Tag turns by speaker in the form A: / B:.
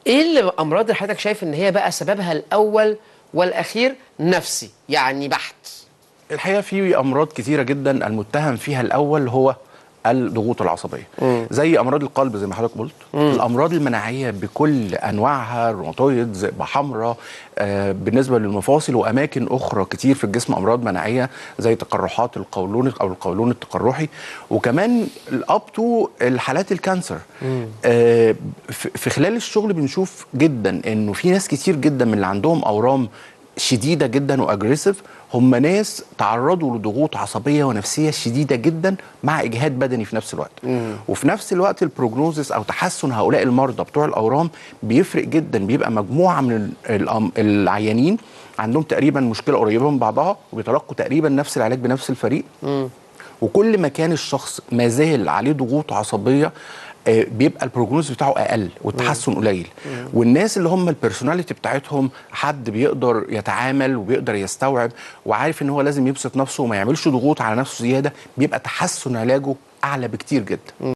A: ايه الامراض اللي حضرتك شايف ان هي بقى سببها الاول والاخير نفسي يعني بحت؟
B: الحقيقه في امراض كتيره جدا المتهم فيها الاول هو الضغوط العصبيه. زي امراض القلب زي ما حضرتك قلت، الامراض المناعيه بكل انواعها، الروماتويد، ذئبه حمراء، بالنسبه للمفاصل واماكن اخرى كتير في الجسم امراض مناعيه زي تقرحات القولون او القولون التقرحي، وكمان الاب تو الحالات الكانسر. في خلال الشغل بنشوف جدا انه في ناس كتير جدا من اللي عندهم اورام شديده جدا واجريسيف هم ناس تعرضوا لضغوط عصبيه ونفسيه شديده جدا مع اجهاد بدني في نفس الوقت. وفي نفس الوقت البروجنوزس او تحسن هؤلاء المرضى بتوع الاورام بيفرق جدا، بيبقى مجموعه من العيانين عندهم تقريبا مشكله قريبه من بعضها وبيتلقوا تقريبا نفس العلاج بنفس الفريق. وكل ما كان الشخص ما زال عليه ضغوط عصبيه بيبقى البروجنوز بتاعه اقل والتحسن قليل. والناس اللي هم البيرسوناليتي بتاعتهم حد بيقدر يتعامل وبيقدر يستوعب وعارف ان هو لازم يبسط نفسه وما يعملش ضغوط على نفسه زياده، بيبقى تحسن علاجه اعلى بكتير جدا.